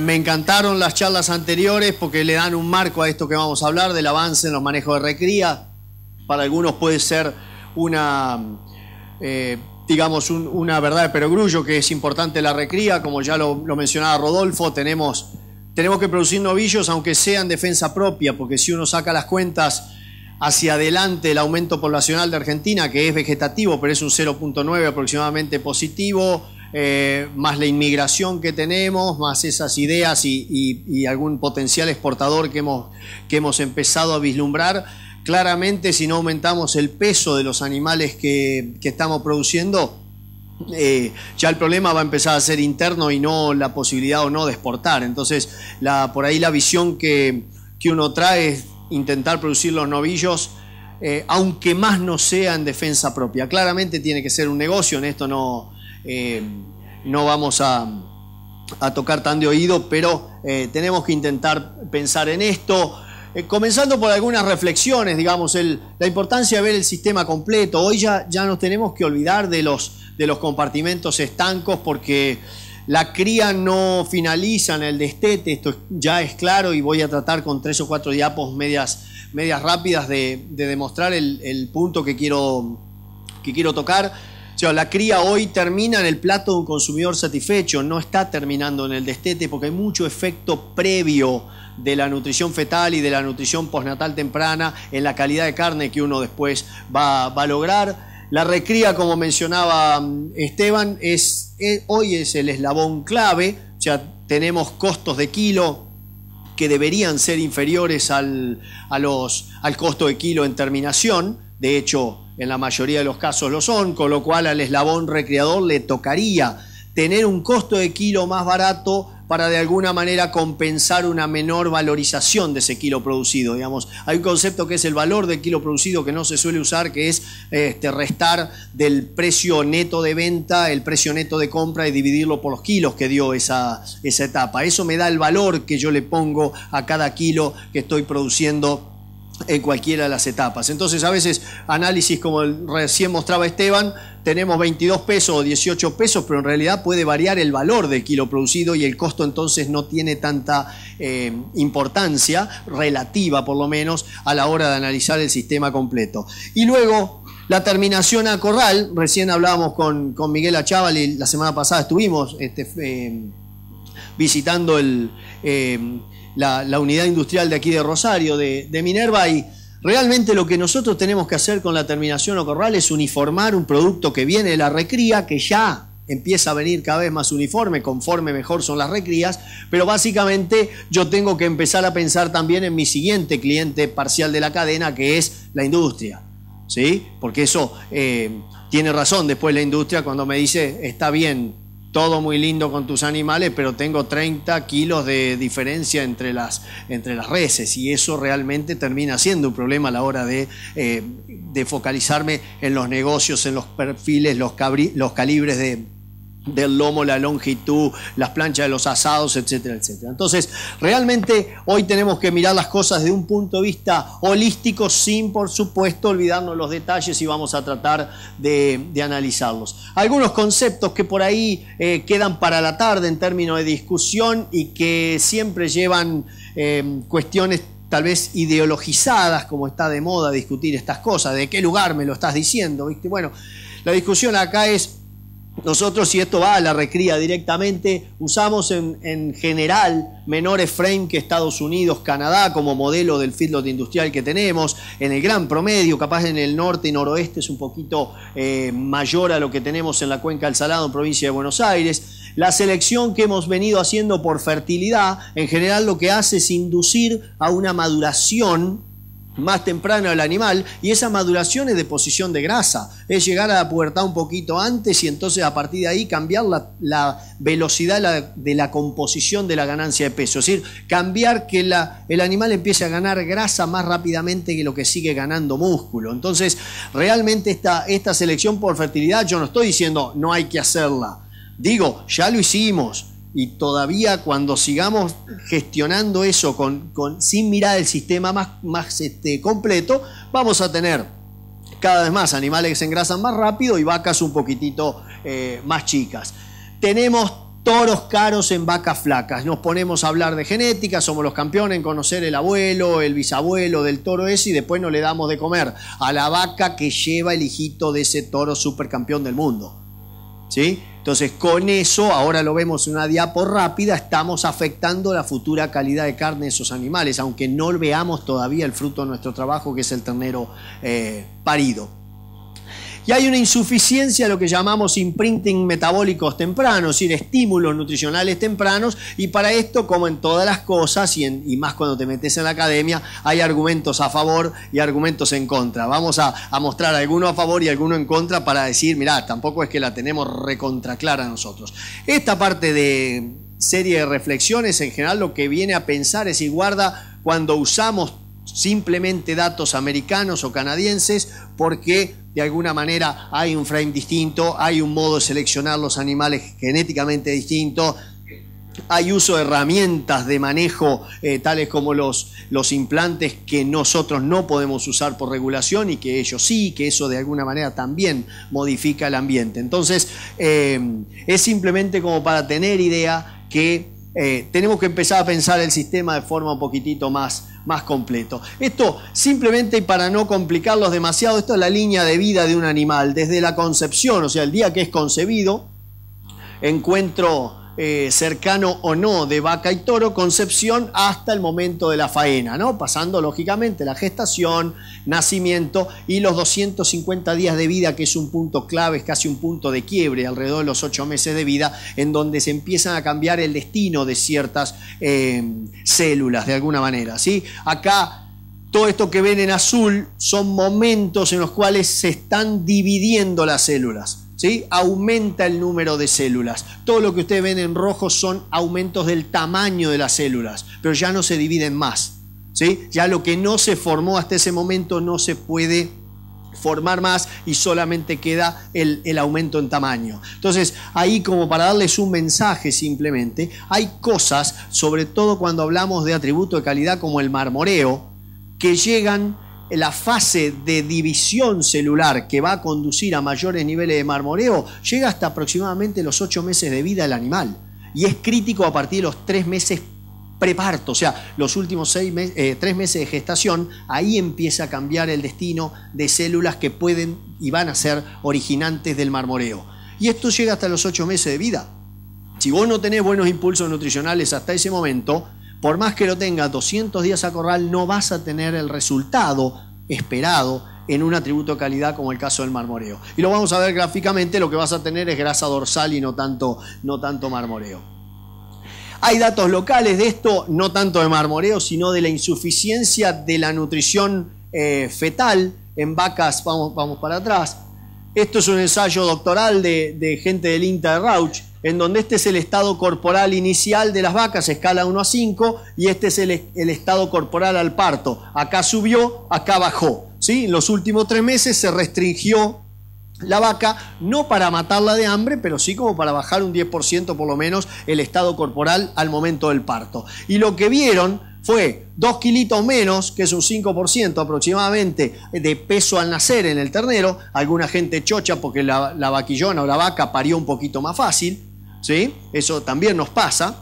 Me encantaron las charlas anteriores porque le dan un marco a esto que vamos a hablar, del avance en los manejos de recría. Para algunos puede ser una, digamos, una verdad de perogrullo, que es importante la recría. Como ya lo mencionaba Rodolfo, tenemos que producir novillos aunque sea en defensa propia, porque si uno saca las cuentas hacia adelante, el aumento poblacional de Argentina, que es vegetativo, pero es un 0,9 aproximadamente positivo, más la inmigración que tenemos, más esas ideas y algún potencial exportador que hemos empezado a vislumbrar, claramente si no aumentamos el peso de los animales que estamos produciendo, ya el problema va a empezar a ser interno y no la posibilidad o no de exportar. Entonces, por ahí la visión que uno trae es intentar producir los novillos, aunque más no sea en defensa propia. Claramente tiene que ser un negocio, en esto no vamos a tocar tan de oído, pero tenemos que intentar pensar en esto, comenzando por algunas reflexiones, digamos, la importancia de ver el sistema completo. Hoy ya nos tenemos que olvidar de los compartimentos estancos, porque la cría no finaliza en el destete, esto ya es claro, y voy a tratar con 3 o 4 diapos medias rápidas de demostrar el punto que quiero tocar. O sea, la cría hoy termina en el plato de un consumidor satisfecho, no está terminando en el destete, porque hay mucho efecto previo de la nutrición fetal y de la nutrición postnatal temprana en la calidad de carne que uno después va a lograr. La recría, como mencionaba Esteban, hoy es el eslabón clave. O sea, tenemos costos de kilo que deberían ser inferiores al costo de kilo en terminación. De hecho, en la mayoría de los casos lo son, con lo cual al eslabón recreador le tocaría tener un costo de kilo más barato para de alguna manera compensar una menor valorización de ese kilo producido. Digamos, hay un concepto que es el valor del kilo producido que no se suele usar, que es restar del precio neto de venta el precio neto de compra y dividirlo por los kilos que dio esa etapa. Eso me da el valor que yo le pongo a cada kilo que estoy produciendo en cualquiera de las etapas. Entonces, a veces análisis como recién mostraba Esteban, tenemos 22 pesos o 18 pesos, pero en realidad puede variar el valor del kilo producido y el costo entonces no tiene tanta importancia relativa, por lo menos, a la hora de analizar el sistema completo. Y luego, la terminación a corral. Recién hablábamos con Miguel Achával y la semana pasada estuvimos visitando la unidad industrial de aquí de Rosario, de Minerva, y realmente lo que nosotros tenemos que hacer con la terminación o corral es uniformar un producto que viene de la recría, que ya empieza a venir cada vez más uniforme, conforme mejor son las recrías, pero básicamente yo tengo que empezar a pensar también en mi siguiente cliente parcial de la cadena, que es la industria, ¿sí? Porque eso tiene razón después la industria cuando me dice, está bien, todo muy lindo con tus animales, pero tengo 30 kilos de diferencia entre las reses, y eso realmente termina siendo un problema a la hora de focalizarme en los negocios, en los perfiles, los calibres del lomo, la longitud, las planchas de los asados, etcétera, etcétera. Entonces, realmente hoy tenemos que mirar las cosas de un punto de vista holístico, sin, por supuesto, olvidarnos los detalles, y vamos a tratar de analizarlos. Algunos conceptos que por ahí quedan para la tarde en términos de discusión y que siempre llevan cuestiones tal vez ideologizadas, como está de moda discutir estas cosas, ¿de qué lugar me lo estás diciendo? ¿Viste? Bueno, la discusión acá es, nosotros, si esto va a la recría directamente, usamos en general menores frame que Estados Unidos, Canadá, como modelo del feedlot industrial que tenemos. En el gran promedio, capaz en el norte y noroeste es un poquito mayor a lo que tenemos en la cuenca del Salado, en provincia de Buenos Aires. La selección que hemos venido haciendo por fertilidad, en general lo que hace es inducir a una maduración más temprano del animal, y esa maduración es de posición de grasa, es llegar a la pubertad un poquito antes y entonces a partir de ahí cambiar la velocidad de la composición de la ganancia de peso, es decir, cambiar que el animal empiece a ganar grasa más rápidamente que lo que sigue ganando músculo. Entonces, realmente esta selección por fertilidad, yo no estoy diciendo no hay que hacerla, digo, ya lo hicimos. Y todavía cuando sigamos gestionando eso sin mirar el sistema más completo, vamos a tener cada vez más animales que se engrasan más rápido y vacas un poquitito más chicas. Tenemos Toros caros en vacas flacas. Nos ponemos a hablar de genética, somos los campeones en conocer el abuelo, el bisabuelo del toro ese y después no le damos de comer a la vaca que lleva el hijito de ese toro supercampeón del mundo. ¿Sí? Entonces con eso, ahora lo vemos en una diapo rápida, estamos afectando la futura calidad de carne de esos animales, aunque no veamos todavía el fruto de nuestro trabajo, que es el ternero parido. Y hay una insuficiencia, lo que llamamos imprinting metabólicos tempranos, es decir, estímulos nutricionales tempranos, y para esto, como en todas las cosas, y más cuando te metes en la academia, hay argumentos a favor y argumentos en contra. Vamos a mostrar alguno a favor y alguno en contra para decir, mirá, tampoco es que la tenemos recontra clara nosotros. Esta parte de serie de reflexiones, en general, lo que viene a pensar es si guarda cuando usamos simplemente datos americanos o canadienses, porque de alguna manera hay un frame distinto, hay un modo de seleccionar los animales genéticamente distinto, hay uso de herramientas de manejo tales como los implantes que nosotros no podemos usar por regulación y que ellos sí, que eso de alguna manera también modifica el ambiente. Entonces es simplemente como para tener idea que tenemos que empezar a pensar el sistema de forma un poquitito más completo. Esto simplemente, y para no complicarlos demasiado, esto es la línea de vida de un animal, desde la concepción, o sea, el día que es concebido, encuentro cercano o no de vaca y toro, concepción hasta el momento de la faena, ¿no? Pasando lógicamente la gestación, nacimiento y los 250 días de vida, que es un punto clave, es casi un punto de quiebre alrededor de los 8 meses de vida, en donde se empiezan a cambiar el destino de ciertas células de alguna manera, ¿sí? Acá todo esto que ven en azul son momentos en los cuales se están dividiendo las células, ¿sí? Aumenta el número de células. Todo lo que ustedes ven en rojo son aumentos del tamaño de las células, pero ya no se dividen más, ¿sí? Ya lo que no se formó hasta ese momento no se puede formar más y solamente queda el aumento en tamaño. Entonces, ahí, como para darles un mensaje simplemente, hay cosas, sobre todo cuando hablamos de atributo de calidad como el marmoreo, que llegan en la fase de división celular que va a conducir a mayores niveles de marmoreo, llega hasta aproximadamente los 8 meses de vida del animal. Y es crítico a partir de los 3 meses preparto, o sea, los últimos 3 meses de gestación, ahí empieza a cambiar el destino de células que pueden y van a ser originantes del marmoreo. Y esto llega hasta los 8 meses de vida. Si vos no tenés buenos impulsos nutricionales hasta ese momento, por más que lo tengas 200 días a corral, no vas a tener el resultado esperado en un atributo de calidad como el caso del marmoreo. Y lo vamos a ver gráficamente, lo que vas a tener es grasa dorsal y no tanto marmoreo. Hay datos locales de esto, no tanto de marmoreo, sino de la insuficiencia de la nutrición fetal en vacas. Vamos para atrás. Esto es un ensayo doctoral de gente del INTA de Rauch, en donde este es el estado corporal inicial de las vacas, escala 1 a 5, y este es el estado corporal al parto. Acá subió, acá bajó, ¿sí? En los últimos 3 meses se restringió la vaca, no para matarla de hambre, pero sí como para bajar un 10% por lo menos el estado corporal al momento del parto. Y lo que vieron fue 2 kilitos menos, que es un 5% aproximadamente de peso al nacer en el ternero. Alguna gente chocha porque la vaquillona o la vaca parió un poquito más fácil, ¿sí? Eso también nos pasa,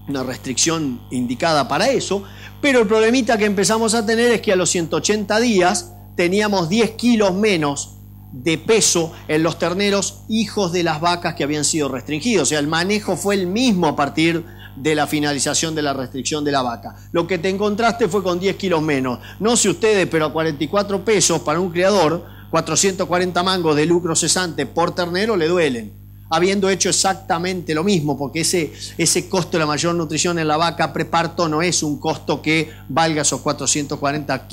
una restricción indicada para eso, pero el problemita que empezamos a tener es que a los 180 días teníamos 10 kilos menos de peso en los terneros hijos de las vacas que habían sido restringidos. O sea, el manejo fue el mismo a partir de la finalización de la restricción de la vaca. Lo que te encontraste fue con 10 kilos menos. No sé ustedes, pero a 44 pesos para un criador, 440 mangos de lucro cesante por ternero le duelen, habiendo hecho exactamente lo mismo, porque ese costo de la mayor nutrición en la vaca preparto no es un costo que valga esos 440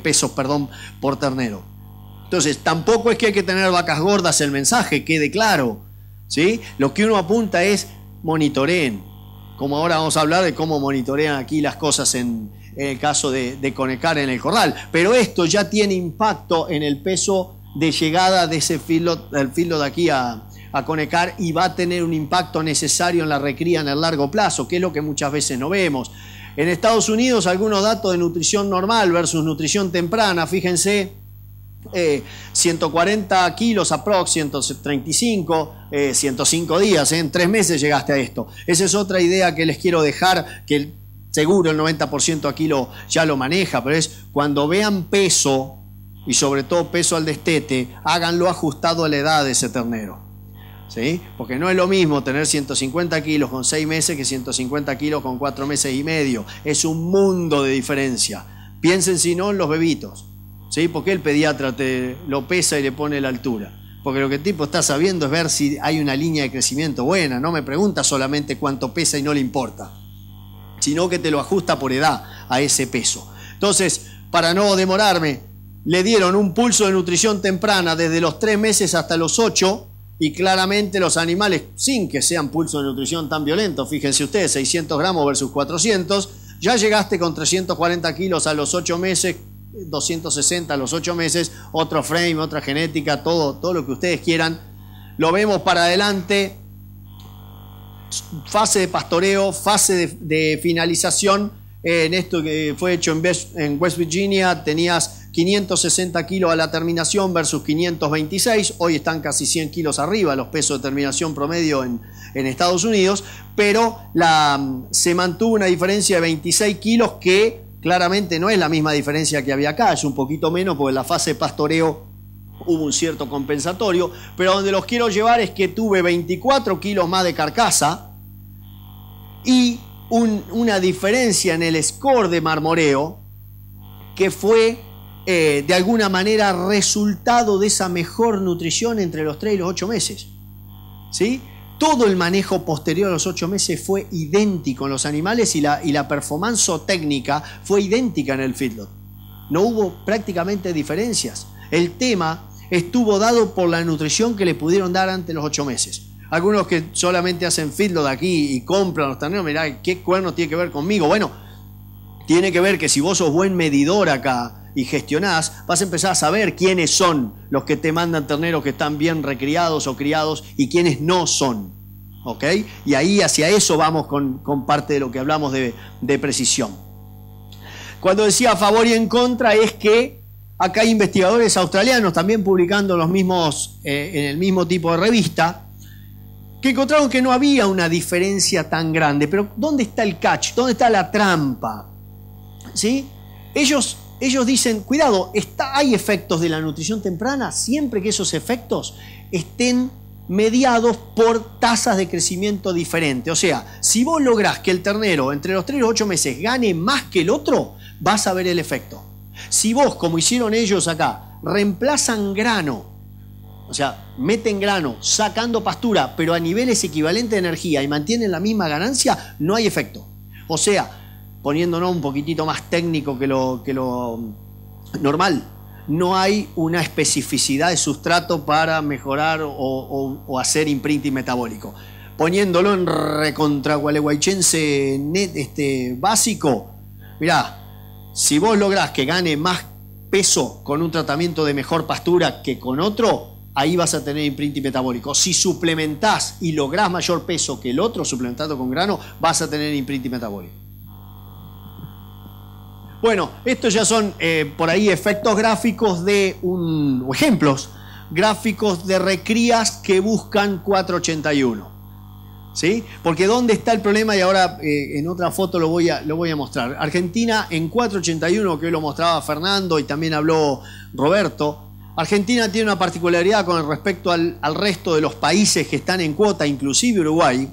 pesos por ternero. Entonces, tampoco es que hay que tener vacas gordas, el mensaje quede claro, ¿sí? Lo que uno apunta es monitoreen, como ahora vamos a hablar de cómo monitorean aquí las cosas en el caso de Conecar en el corral. Pero esto ya tiene impacto en el peso de llegada de ese feedlot de aquí a Conecar, y va a tener un impacto necesario en la recría en el largo plazo, que es lo que muchas veces no vemos. En Estados Unidos, algunos datos de nutrición normal versus nutrición temprana, fíjense. 140 kilos aprox, 135, 105 días, en 3 meses llegaste a esto. Esa es otra idea que les quiero dejar, que seguro el 90% aquí ya lo maneja, pero es cuando vean peso, y sobre todo peso al destete, háganlo ajustado a la edad de ese ternero. ¿Sí? Porque no es lo mismo tener 150 kilos con 6 meses que 150 kilos con 4 meses y medio. Es un mundo de diferencia. Piensen si no en los bebitos. ¿Sí? Porque el pediatra te lo pesa y le pone la altura. Porque lo que el tipo está sabiendo es ver si hay una línea de crecimiento buena. No me pregunta solamente cuánto pesa y no le importa, sino que te lo ajusta por edad a ese peso. Entonces, para no demorarme, le dieron un pulso de nutrición temprana desde los 3 meses hasta los 8, y claramente los animales, sin que sean pulso de nutrición tan violentos, fíjense ustedes, 600 gramos versus 400, ya llegaste con 340 kilos a los 8 meses, 260 a los 8 meses, otro frame, otra genética, todo lo que ustedes quieran. Lo vemos para adelante, fase de pastoreo, fase de finalización. En esto que fue hecho en West Virginia, tenías 560 kilos a la terminación versus 526. Hoy están casi 100 kilos arriba los pesos de terminación promedio en Estados Unidos, pero se mantuvo una diferencia de 26 kilos que claramente no es la misma diferencia que había acá, es un poquito menos porque en la fase de pastoreo hubo un cierto compensatorio, pero donde los quiero llevar es que tuve 24 kilos más de carcasa y una diferencia en el score de marmoreo que fue de alguna manera resultado de esa mejor nutrición entre los 3 y los 8 meses. ¿Sí? Todo el manejo posterior a los 8 meses fue idéntico en los animales y la performance técnica fue idéntica en el feedlot. No hubo prácticamente diferencias. El tema estuvo dado por la nutrición que le pudieron dar antes de los 8 meses. Algunos que solamente hacen feedlot aquí y compran los terneros, mirá, ¿qué cuerno tiene que ver conmigo? Bueno, tiene que ver que si vos sos buen medidor acá y gestionás, vas a empezar a saber quiénes son los que te mandan terneros que están bien recriados o criados y quiénes no son. ¿Ok? Y ahí hacia eso vamos con parte de lo que hablamos de precisión. Cuando decía a favor y en contra es que acá hay investigadores australianos también publicando en el mismo tipo de revista, que encontraron que no había una diferencia tan grande. Pero ¿dónde está el catch? ¿Dónde está la trampa? ¿Sí? Ellos dicen, cuidado, hay efectos de la nutrición temprana siempre que esos efectos estén mediados por tasas de crecimiento diferentes. O sea, si vos lográs que el ternero entre los 3 y los 8 meses gane más que el otro, vas a ver el efecto. Si vos, como hicieron ellos acá, reemplazan grano, o sea, meten grano sacando pastura, pero a niveles equivalentes de energía y mantienen la misma ganancia, no hay efecto. O sea, poniéndonos un poquitito más técnico que lo normal, no hay una especificidad de sustrato para mejorar o hacer imprinting metabólico. Poniéndolo en recontragualeguaychense básico, mirá, si vos lográs que gane más peso con un tratamiento de mejor pastura que con otro, ahí vas a tener imprinting metabólico. Si suplementás y lográs mayor peso que el otro, suplementando con grano, vas a tener imprinting metabólico. Bueno, estos ya son por ahí efectos gráficos o ejemplos gráficos de recrías que buscan 481. ¿Sí? Porque ¿dónde está el problema? Y ahora en otra foto lo voy a mostrar. Argentina en 481, que hoy lo mostraba Fernando y también habló Roberto. Argentina tiene una particularidad con respecto al resto de los países que están en cuota, inclusive Uruguay,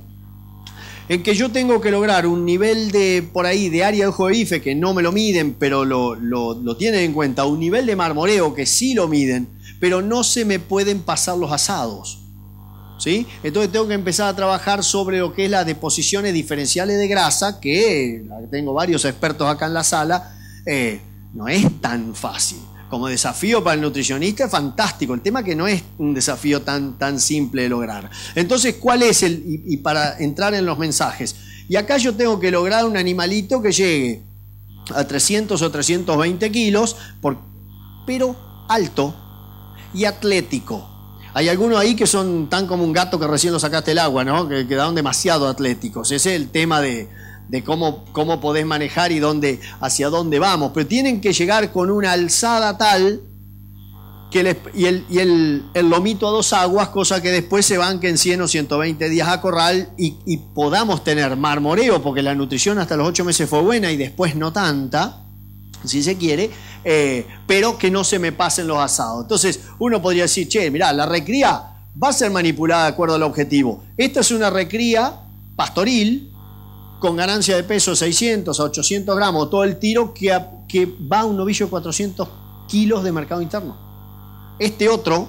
en que yo tengo que lograr un nivel por ahí de área de ojo de bife, que no me lo miden, pero lo tienen en cuenta, un nivel de marmoreo que sí lo miden, pero no se me pueden pasar los asados. ¿Sí? Entonces tengo que empezar a trabajar sobre lo que es las deposiciones diferenciales de grasa, que tengo varios expertos acá en la sala, no es tan fácil. Como desafío para el nutricionista es fantástico, el tema que no es un desafío tan simple de lograr. Entonces, ¿cuál es y para entrar en los mensajes? Y acá yo tengo que lograr un animalito que llegue a 300 o 320 kilos, pero alto y atlético. Hay algunos ahí que son tan como un gato que recién lo sacaste el agua, ¿no? Que quedaron demasiado atléticos. Ese es el tema de cómo podés manejar y hacia dónde vamos. Pero tienen que llegar con una alzada tal el lomito a 2 aguas, cosa que después se banque en 100 o 120 días a corral y podamos tener marmoreo, porque la nutrición hasta los 8 meses fue buena y después no tanta, si se quiere, pero que no se me pasen los asados. Entonces uno podría decir, che, mirá, la recría va a ser manipulada de acuerdo al objetivo. Esta es una recría pastoril con ganancia de peso 600 a 800 gramos, todo el tiro que va a un novillo de 400 kilos de mercado interno. Este otro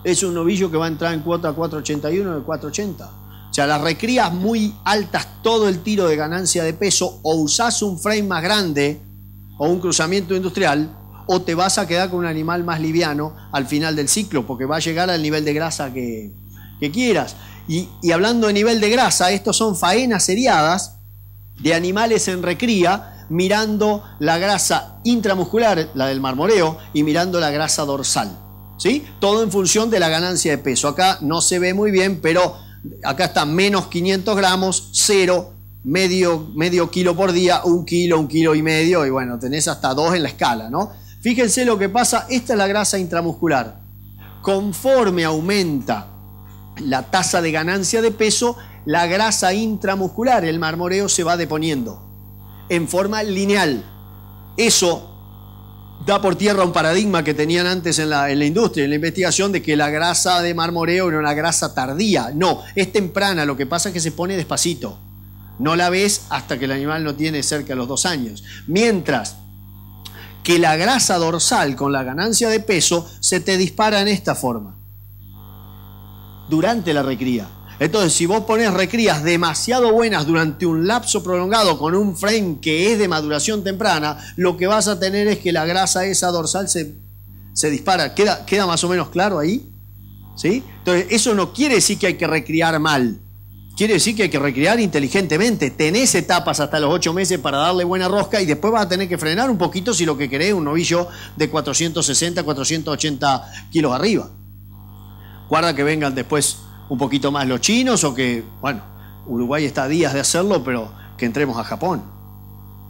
es un novillo que va a entrar en cuota 481 de 480. O sea, las recrías muy altas, todo el tiro de ganancia de peso, o usás un frame más grande o un cruzamiento industrial, o te vas a quedar con un animal más liviano al final del ciclo, porque va a llegar al nivel de grasa que quieras. Y hablando de nivel de grasa, estos son faenas seriadas de animales en recría, mirando la grasa intramuscular, la del marmoreo, y mirando la grasa dorsal, ¿sí? Todo en función de la ganancia de peso. Acá no se ve muy bien, pero acá está menos 500 gramos, 0, medio kilo por día, 1 kilo y medio, y bueno, tenés hasta 2 en la escala, ¿no? Fíjense lo que pasa, esta es la grasa intramuscular. Conforme aumenta la tasa de ganancia de peso, la grasa intramuscular, el marmoreo, se va deponiendo en forma lineal. Eso da por tierra un paradigma que tenían antes en la industria, en la investigación, de que la grasa de marmoreo era una grasa tardía. No, es temprana, lo que pasa es que se pone despacito. No la ves hasta que el animal no tiene cerca de los 2 años. Mientras que la grasa dorsal con la ganancia de peso se te dispara en esta forma durante la recría. Entonces, si vos pones recrías demasiado buenas durante un lapso prolongado con un frame que es de maduración temprana, lo que vas a tener es que la grasa esa dorsal se dispara. ¿Queda más o menos claro ahí? ¿Sí? Entonces, eso no quiere decir que hay que recriar mal. Quiere decir que hay que recriar inteligentemente. Tenés etapas hasta los 8 meses para darle buena rosca y después vas a tener que frenar un poquito si lo que querés es un novillo de 460, 480 kilos arriba. Guarda que vengan después un poquito más los chinos, o que, bueno, Uruguay está a días de hacerlo, pero que entremos a Japón.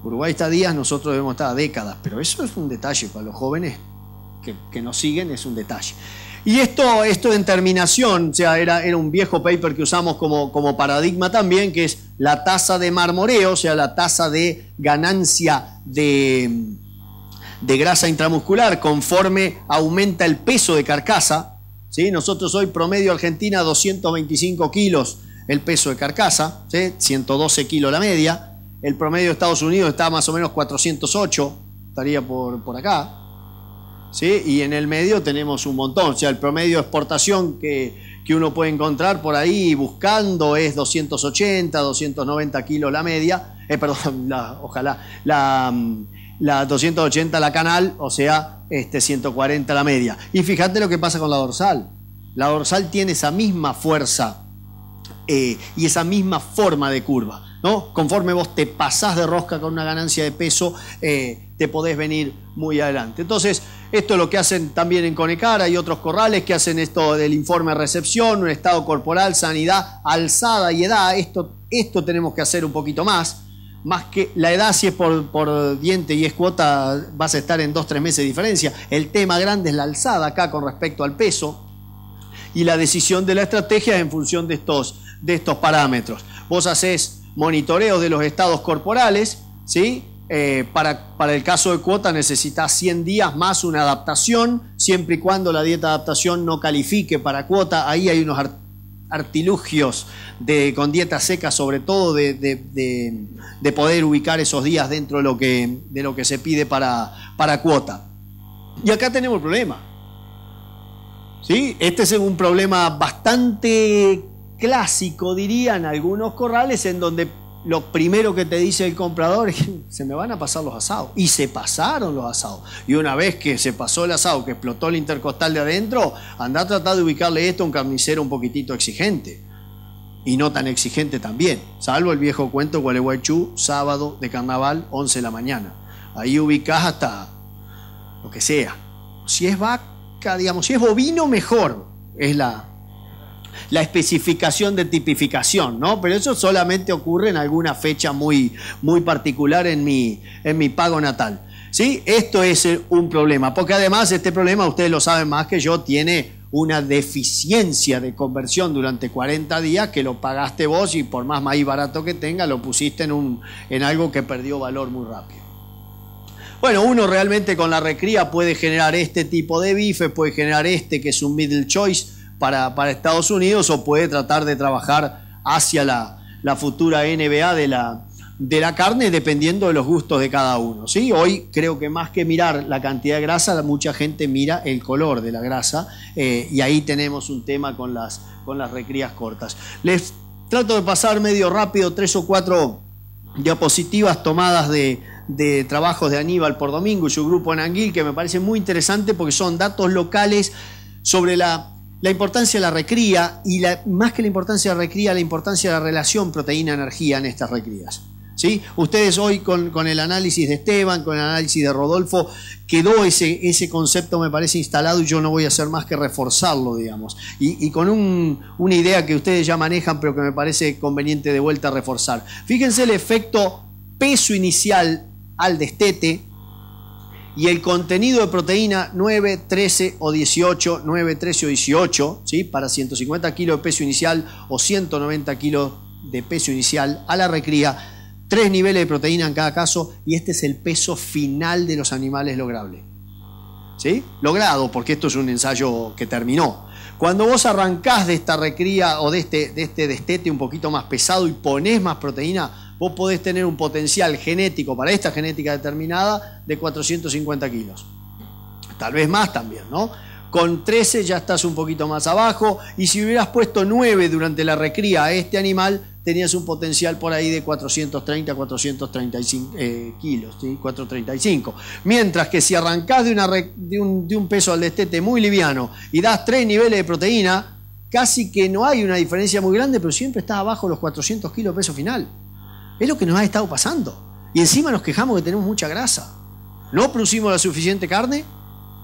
Uruguay está a días, nosotros debemos estar a décadas, pero eso es un detalle para los jóvenes que nos siguen, es un detalle. Y esto en terminación, o sea, era un viejo paper que usamos como paradigma también, que es la tasa de marmoreo, o sea, la tasa de ganancia de grasa intramuscular conforme aumenta el peso de carcasa. ¿Sí? Nosotros hoy promedio Argentina 225 kilos el peso de carcasa, ¿sí? 112 kilos la media. El promedio de Estados Unidos está más o menos 408, estaría por acá, ¿sí? Y en el medio tenemos un montón. O sea, el promedio de exportación que uno puede encontrar por ahí buscando es 280, 290 kilos la media. Perdón, la 280 la canal, o sea, 140 la media. Y fíjate lo que pasa con la dorsal. La dorsal tiene esa misma fuerza y esa misma forma de curva, ¿no? Conforme vos te pasás de rosca con una ganancia de peso, te podés venir muy adelante. Entonces, esto es lo que hacen también en Conecar. Hay otros corrales que hacen esto del informe de recepción, un estado corporal, sanidad, alzada y edad. Esto tenemos que hacer un poquito más que la edad. Si es por diente y es cuota, vas a estar en 2-3 meses de diferencia. El tema grande es la alzada acá con respecto al peso, y la decisión de la estrategia es en función de estos parámetros. Vos hacés monitoreos de los estados corporales, ¿sí? Para el caso de cuota necesitas 100 días más una adaptación, siempre y cuando la dieta de adaptación no califique para cuota. Ahí hay unos artilugios con dieta seca, sobre todo de poder ubicar esos días dentro de lo que se pide para cuota. Y acá tenemos el problema, ¿sí? Este es un problema bastante clásico, diría, en algunos corrales, en donde lo primero que te dice el comprador es que se me van a pasar los asados. Y se pasaron los asados. Y una vez que se pasó el asado, que explotó el intercostal de adentro, anda a tratar de ubicarle esto a un carnicero un poquitito exigente. Y no tan exigente también. Salvo el viejo cuento Gualeguaychú, sábado de carnaval, 11 de la mañana. Ahí ubicás hasta lo que sea. Si es vaca, digamos, si es bovino, mejor. Es la especificación de tipificación, ¿no? Pero eso solamente ocurre en alguna fecha muy, muy particular en mi pago natal. ¿Sí? Esto es un problema, porque además este problema, ustedes lo saben más que yo, tiene una deficiencia de conversión durante 40 días que lo pagaste vos y por más maíz barato que tenga, lo pusiste en algo que perdió valor muy rápido. Bueno, uno realmente con la recría puede generar este tipo de bife, puede generar que es un middle choice para Estados Unidos, o puede tratar de trabajar hacia la futura NBA de la carne, dependiendo de los gustos de cada uno, ¿sí? Hoy creo que más que mirar la cantidad de grasa, mucha gente mira el color de la grasa, y ahí tenemos un tema con las recrías cortas. Les trato de pasar medio rápido 3 o 4 diapositivas tomadas de trabajos de Aníbal por Domingo y su grupo en Anguil, que me parece muy interesante porque son datos locales sobre la importancia de la recría y más que la importancia de la recría, la importancia de la relación proteína-energía en estas recrías. ¿Sí? Ustedes hoy con el análisis de Esteban, con el análisis de Rodolfo, quedó ese concepto, me parece, instalado, y yo no voy a hacer más que reforzarlo, digamos. Y con una idea que ustedes ya manejan, pero que me parece conveniente de vuelta a reforzar. Fíjense el efecto peso inicial al destete y el contenido de proteína 9, 13 o 18, 9, 13 o 18, ¿sí? Para 150 kilos de peso inicial o 190 kilos de peso inicial a la recría. 3 niveles de proteína en cada caso, y este es el peso final de los animales lograble. ¿Sí? Logrado, porque esto es un ensayo que terminó. Cuando vos arrancás de esta recría o de este destete un poquito más pesado y ponés más proteína, vos podés tener un potencial genético para esta genética determinada de 450 kilos. Tal vez más también, ¿no? Con 13 ya estás un poquito más abajo, y si hubieras puesto 9 durante la recría a este animal, tenías un potencial por ahí de 430 a 435 kilos, ¿sí? 435. Mientras que si arrancás de un peso al destete muy liviano y das 3 niveles de proteína, casi que no hay una diferencia muy grande, pero siempre estás abajo los 400 kilos de peso final. Es lo que nos ha estado pasando. Y encima nos quejamos que tenemos mucha grasa. No producimos la suficiente carne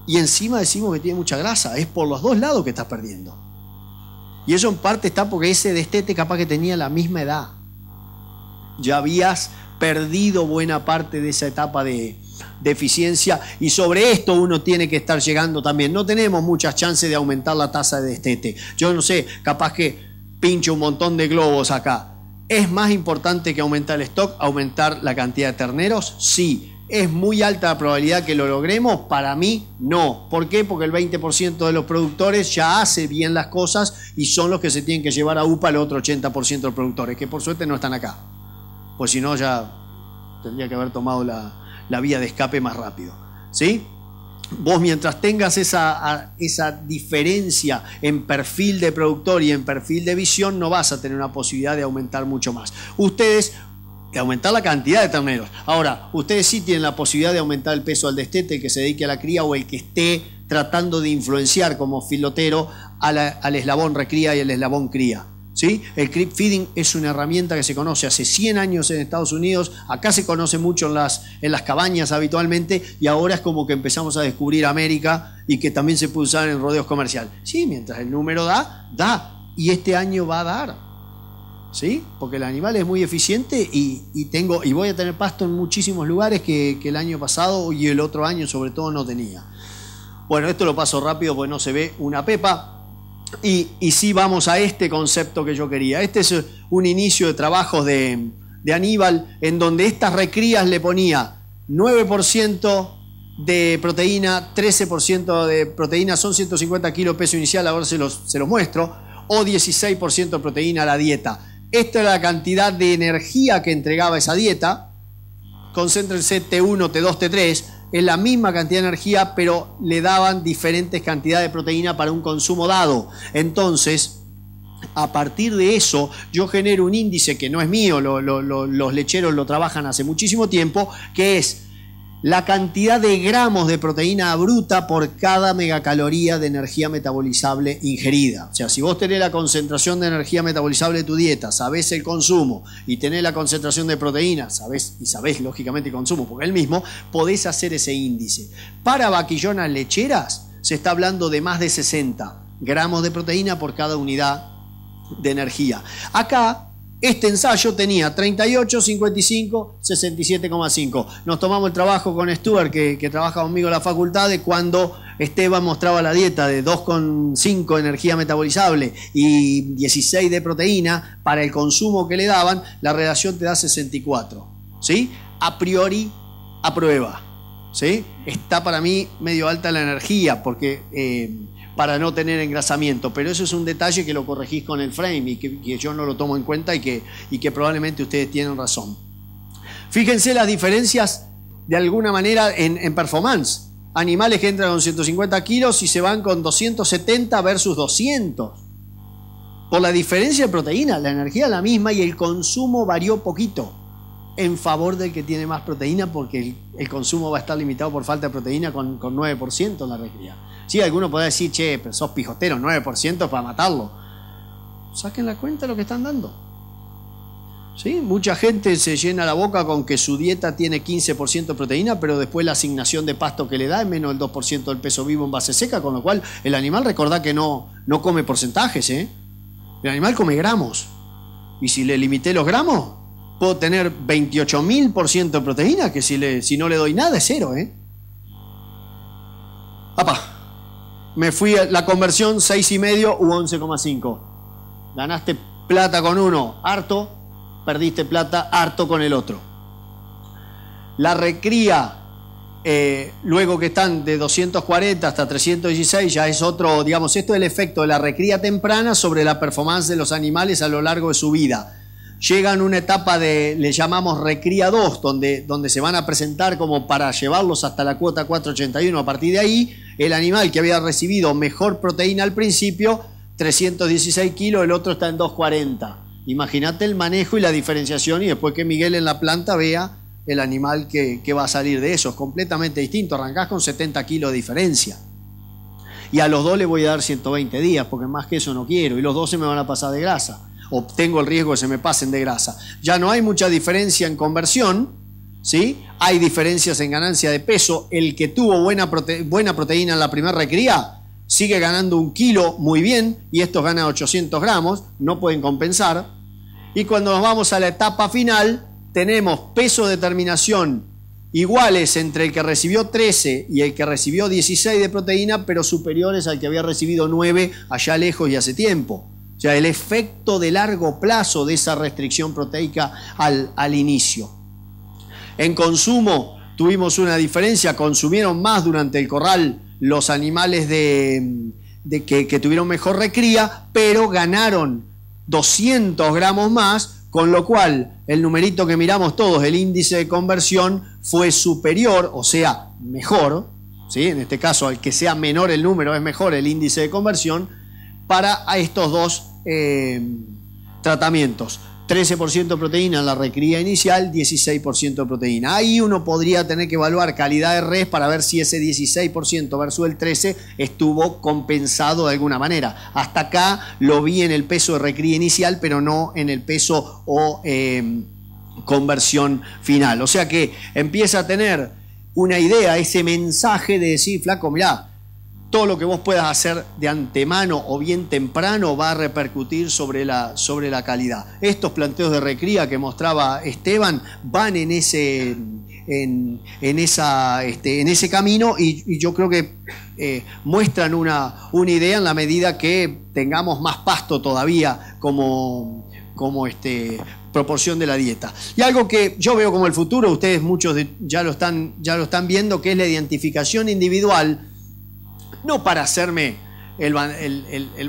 y encima decimos que tiene mucha grasa. Es por los dos lados que estás perdiendo. Y eso en parte está porque ese destete capaz que tenía la misma edad. Ya habías perdido buena parte de esa etapa de eficiencia, y sobre esto uno tiene que estar llegando también. No tenemos muchas chances de aumentar la tasa de destete. Yo no sé, capaz que pincho un montón de globos acá. ¿Es más importante que aumentar el stock, aumentar la cantidad de terneros? Sí. ¿Es muy alta la probabilidad que lo logremos? Para mí, no. ¿Por qué? Porque el 20% de los productores ya hace bien las cosas y son los que se tienen que llevar a UPA el otro 80% de los productores, que por suerte no están acá. Pues si no, ya tendría que haber tomado la vía de escape más rápido. ¿Sí? Vos, mientras tengas esa diferencia en perfil de productor y en perfil de visión, no vas a tener una posibilidad de aumentar mucho más. Ustedes, de aumentar la cantidad de terneros. Ahora, ustedes sí tienen la posibilidad de aumentar el peso al destete, el que se dedique a la cría o el que esté tratando de influenciar como filotero al eslabón recría y al eslabón cría. ¿Sí? El creep feeding es una herramienta que se conoce hace 100 años en Estados Unidos, acá se conoce mucho en las cabañas habitualmente, y ahora es como que empezamos a descubrir América y que también se puede usar en rodeos comercial. Sí, mientras el número da, y este año va a dar. ¿Sí? Porque el animal es muy eficiente y voy a tener pasto en muchísimos lugares que el año pasado y el otro año sobre todo no tenía. Bueno, esto lo paso rápido porque no se ve una pepa. Y sí vamos a este concepto que yo quería. Este es un inicio de trabajos de Aníbal, en donde estas recrías le ponía 9% de proteína, 13% de proteína, son 150 kilos de peso inicial, ahora se los muestro, o 16% de proteína a la dieta. Esta era la cantidad de energía que entregaba esa dieta. Concéntrense T1, T2, T3. Es la misma cantidad de energía, pero le daban diferentes cantidades de proteína para un consumo dado. Entonces, a partir de eso, yo genero un índice que no es mío, los lecheros lo trabajan hace muchísimo tiempo, que es la cantidad de gramos de proteína bruta por cada megacaloría de energía metabolizable ingerida. O sea, si vos tenés la concentración de energía metabolizable de tu dieta, sabés el consumo y tenés la concentración de proteína, sabés lógicamente el consumo, porque es el mismo, podés hacer ese índice. Para vaquillonas lecheras se está hablando de más de 60 gramos de proteína por cada unidad de energía. Acá Este ensayo tenía 38, 55, 67,5. Nos tomamos el trabajo con Stuart, que trabaja conmigo en la facultad, de cuando Esteban mostraba la dieta de 2,5 de energía metabolizable y 16 de proteína para el consumo que le daban, la relación te da 64. ¿Sí? A priori, a prueba. ¿Sí? Está para mí medio alta la energía, porque para no tener engrasamiento, pero eso es un detalle que lo corregís con el frame y que yo no lo tomo en cuenta y que probablemente ustedes tienen razón. Fíjense las diferencias de alguna manera en performance. Animales que entran con 150 kilos y se van con 270 versus 200. Por la diferencia de proteína, la energía es la misma y el consumo varió poquito en favor del que tiene más proteína, porque el consumo va a estar limitado por falta de proteína con 9% en la recría. Sí, alguno podrá decir, che, pero sos pijotero, 9% para matarlo. Saquen la cuenta de lo que están dando. ¿Sí? Mucha gente se llena la boca con que su dieta tiene 15% de proteína, pero después la asignación de pasto que le da es menos del 2% del peso vivo en base seca, con lo cual el animal, recordá que no come porcentajes, ¿eh? El animal come gramos. Y si le limité los gramos, puedo tener 28.000% de proteína, que si no le doy nada es cero, ¿eh? ¡Apa! Me fui a la conversión 6,5 u 11,5. Ganaste plata con uno, harto. Perdiste plata, harto con el otro. La recría, luego que están de 240 hasta 316, ya es otro, digamos, esto es el efecto de la recría temprana sobre la performance de los animales a lo largo de su vida. Llegan a una etapa le llamamos recría 2, donde se van a presentar como para llevarlos hasta la cuota 481. A partir de ahí, el animal que había recibido mejor proteína al principio, 316 kilos, el otro está en 240. Imagínate el manejo y la diferenciación, y después que Miguel en la planta vea el animal que va a salir de eso. Es completamente distinto. Arrancás con 70 kilos de diferencia. Y a los dos le voy a dar 120 días, porque más que eso no quiero. Y los dos se me van a pasar de grasa. O tengo el riesgo de que se me pasen de grasa. Ya no hay mucha diferencia en conversión, ¿sí? Hay diferencias en ganancia de peso. El que tuvo buena proteína en la primera recría sigue ganando 1 kilo muy bien, y estos ganan 800 gramos, no pueden compensar. Y cuando nos vamos a la etapa final, tenemos peso de terminación iguales entre el que recibió 13 y el que recibió 16 de proteína, pero superiores al que había recibido 9 allá lejos y hace tiempo. O sea, el efecto de largo plazo de esa restricción proteica al inicio. En consumo tuvimos una diferencia, consumieron más durante el corral los animales que tuvieron mejor recría, pero ganaron 200 gramos más, con lo cual el numerito que miramos todos, el índice de conversión, fue superior, o sea, mejor, ¿sí? En este caso, al que sea menor el número, es mejor el índice de conversión para estos dos tratamientos. 13% de proteína en la recría inicial, 16% de proteína. Ahí uno podría tener que evaluar calidad de res para ver si ese 16% versus el 13% estuvo compensado de alguna manera. Hasta acá lo vi en el peso de recría inicial, pero no en el peso o conversión final. O sea que empieza a tener una idea, ese mensaje de decir, flaco, mirá, todo lo que vos puedas hacer de antemano o bien temprano va a repercutir sobre la calidad. Estos planteos de recría que mostraba Esteban van en ese camino, y yo creo que muestran una idea en la medida que tengamos más pasto todavía como proporción de la dieta. Y algo que yo veo como el futuro, ustedes muchos ya lo están viendo, que es la identificación individual. No para hacerme el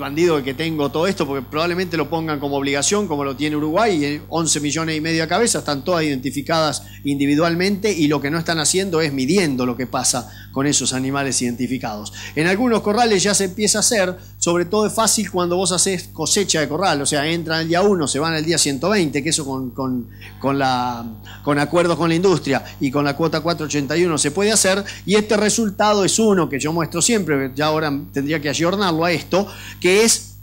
bandido que tengo todo esto, porque probablemente lo pongan como obligación, como lo tiene Uruguay, y 11 millones y medio de cabezas están todas identificadas individualmente, y lo que no están haciendo es midiendo lo que pasa con esos animales identificados. En algunos corrales ya se empieza a hacer, sobre todo es fácil cuando vos haces cosecha de corral, o sea, entran el día 1, se van al día 120, que eso con acuerdos con la industria y con la cuota 481 se puede hacer, y este resultado es uno que yo muestro siempre, ya ahora tendría que ayornarlo a esto, que es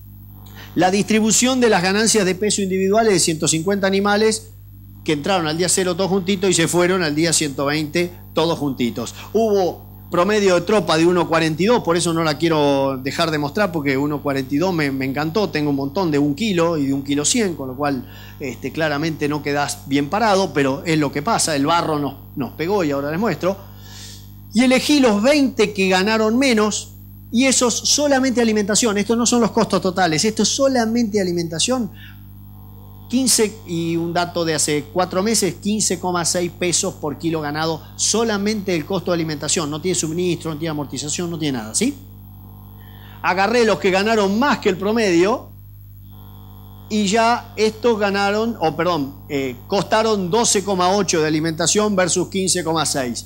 la distribución de las ganancias de peso individuales de 150 animales que entraron al día 0 todos juntitos y se fueron al día 120 todos juntitos. Hubo promedio de tropa de 1.42, por eso no la quiero dejar de mostrar, porque 1.42 me encantó, tengo un montón de 1 kilo y de 1 kilo 100, con lo cual claramente no quedás bien parado, pero es lo que pasa, el barro nos pegó y ahora les muestro. Y elegí los 20 que ganaron menos, y esos solamente alimentación, estos no son los costos totales, esto es solamente alimentación. 15, y un dato de hace 4 meses, 15,6 pesos por kilo ganado, solamente el costo de alimentación, no tiene suministro, no tiene amortización, no tiene nada, ¿sí? Agarré los que ganaron más que el promedio y ya estos ganaron, costaron 12,8 de alimentación versus 15,6.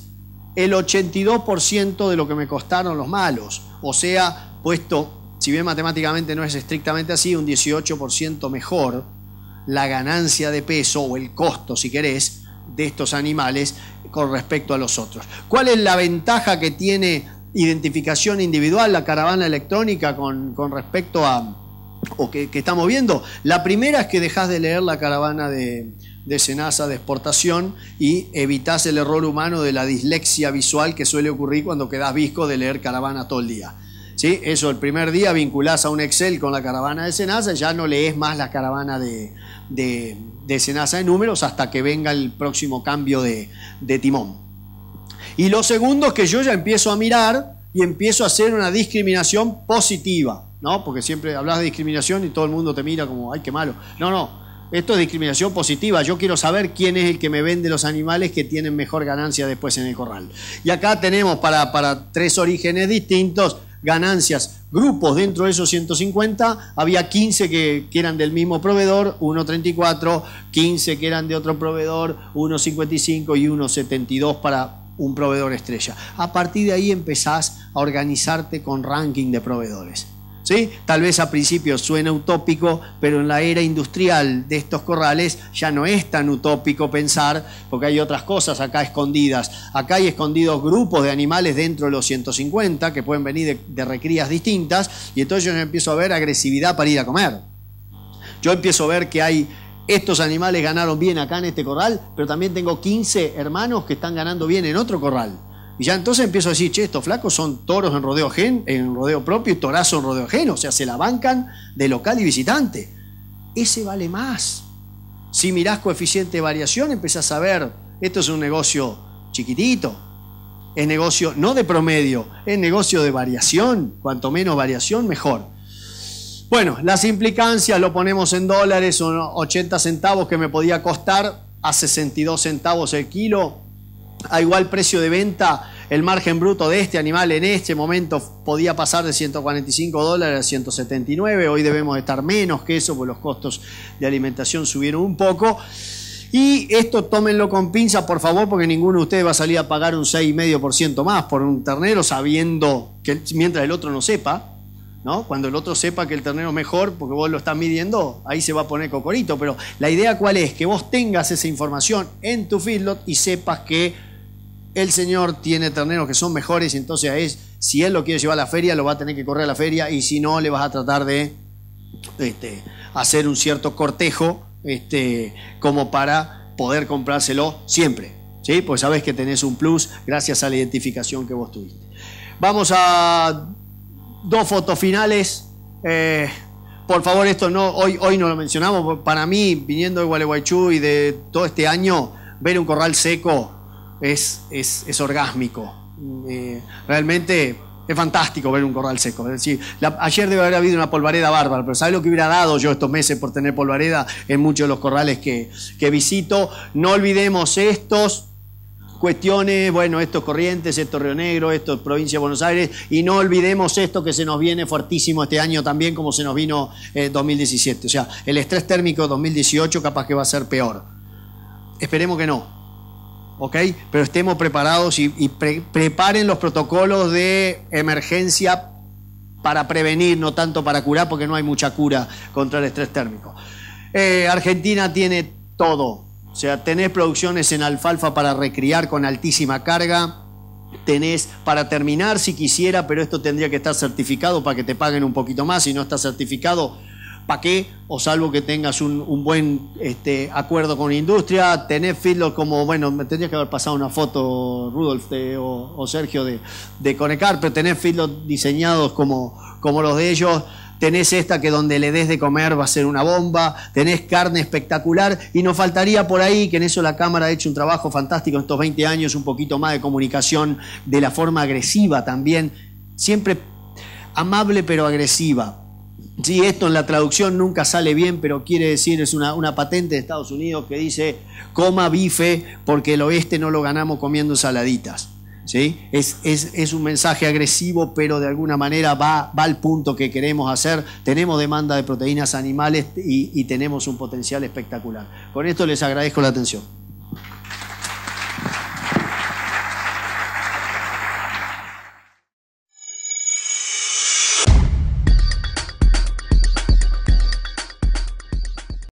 El 82% de lo que me costaron los malos, o sea, puesto, si bien matemáticamente no es estrictamente así, un 18% mejor la ganancia de peso o el costo, si querés, de estos animales con respecto a los otros. ¿Cuál es la ventaja que tiene identificación individual, la caravana electrónica con respecto a, o que estamos viendo? La primera es que dejás de leer la caravana de SENASA de exportación y evitás el error humano de la dislexia visual que suele ocurrir cuando quedás visco de leer caravana todo el día. ¿Sí? Eso, el primer día vinculás a un Excel con la caravana de SENASA y ya no lees más la caravana de SENASA de números hasta que venga el próximo cambio de timón. Y lo segundo es que yo ya empiezo a mirar y empiezo a hacer una discriminación positiva, ¿no? Porque siempre hablas de discriminación y todo el mundo te mira como, ay, qué malo. No. Esto es discriminación positiva. Yo quiero saber quién es el que me vende los animales que tienen mejor ganancia después en el corral. Y acá tenemos para 3 orígenes distintos ganancias, grupos dentro de esos 150, había 15 que eran del mismo proveedor, 1.34, 15 que eran de otro proveedor, 1.55 y 1.72 para un proveedor estrella. A partir de ahí empezás a organizarte con ranking de proveedores. ¿Sí? Tal vez a principio suena utópico, pero en la era industrial de estos corrales ya no es tan utópico pensar, porque hay otras cosas acá escondidas. Acá hay escondidos grupos de animales dentro de los 150 que pueden venir de recrías distintas, y entonces yo empiezo a ver agresividad para ir a comer. Yo empiezo a ver que estos animales ganaron bien acá en este corral, pero también tengo 15 hermanos que están ganando bien en otro corral. Y ya entonces empiezo a decir, che, estos flacos son toros en rodeo propio y torazo en rodeo ajeno. O sea, se la bancan de local y visitante. Ese vale más. Si mirás coeficiente de variación, empezás a ver, esto es un negocio chiquitito. Es negocio no de promedio, es negocio de variación. Cuanto menos variación, mejor. Bueno, las implicancias lo ponemos en dólares, son 80 centavos que me podía costar a 62 centavos el kilo. A igual precio de venta, el margen bruto de este animal en este momento podía pasar de $145 a 179. Hoy debemos estar menos que eso, porque los costos de alimentación subieron un poco. Y esto tómenlo con pinza, por favor, porque ninguno de ustedes va a salir a pagar un 6,5% más por un ternero, sabiendo que mientras el otro no sepa, ¿no? Cuando el otro sepa que el ternero es mejor, porque vos lo estás midiendo, ahí se va a poner cocorito. Pero la idea ¿cuál es? Que vos tengas esa información en tu feedlot y sepas que el señor tiene terneros que son mejores, y entonces si él lo quiere llevar a la feria, lo va a tener que correr a la feria, y si no, le vas a tratar de hacer un cierto cortejo como para poder comprárselo siempre, ¿sí? Pues sabés que tenés un plus gracias a la identificación que vos tuviste. Vamos a 2 fotos finales. Por favor, esto hoy no lo mencionamos. Para mí, viniendo de Gualeguaychú y de todo este año, ver un corral seco es orgásmico. Realmente es fantástico ver un corral seco. Es decir, ayer debe haber habido una polvareda bárbara, pero ¿sabes lo que hubiera dado yo estos meses por tener polvareda en muchos de los corrales que visito? No olvidemos estos cuestiones, bueno, estos Corrientes, estos Río Negro, estos Provincia de Buenos Aires, y no olvidemos esto que se nos viene fuertísimo este año también, como se nos vino 2017. O sea, el estrés térmico 2018 capaz que va a ser peor. Esperemos que no. ¿Ok? Pero estemos preparados y preparen los protocolos de emergencia para prevenir, no tanto para curar, porque no hay mucha cura contra el estrés térmico. Argentina tiene todo. O sea, tenés producciones en alfalfa para recriar con altísima carga. Tenés para terminar si quisiera, pero esto tendría que estar certificado para que te paguen un poquito más. Si no está certificado, ¿para qué? O salvo que tengas un buen acuerdo con la industria, tenés feedlot como, bueno, me tendrías que haber pasado una foto, Rudolf o Sergio, de Conecar, pero tenés feedlot diseñados como los de ellos. Tenés esta que donde le des de comer va a ser una bomba, tenés carne espectacular y nos faltaría por ahí, que en eso la Cámara ha hecho un trabajo fantástico en estos 20 años, un poquito más de comunicación de la forma agresiva también, siempre amable pero agresiva. Sí, esto en la traducción nunca sale bien, pero quiere decir, es una patente de Estados Unidos que dice coma bife porque el oeste no lo ganamos comiendo saladitas. ¿Sí? Es un mensaje agresivo, pero de alguna manera va al punto que queremos hacer. Tenemos demanda de proteínas animales y tenemos un potencial espectacular. Con esto les agradezco la atención.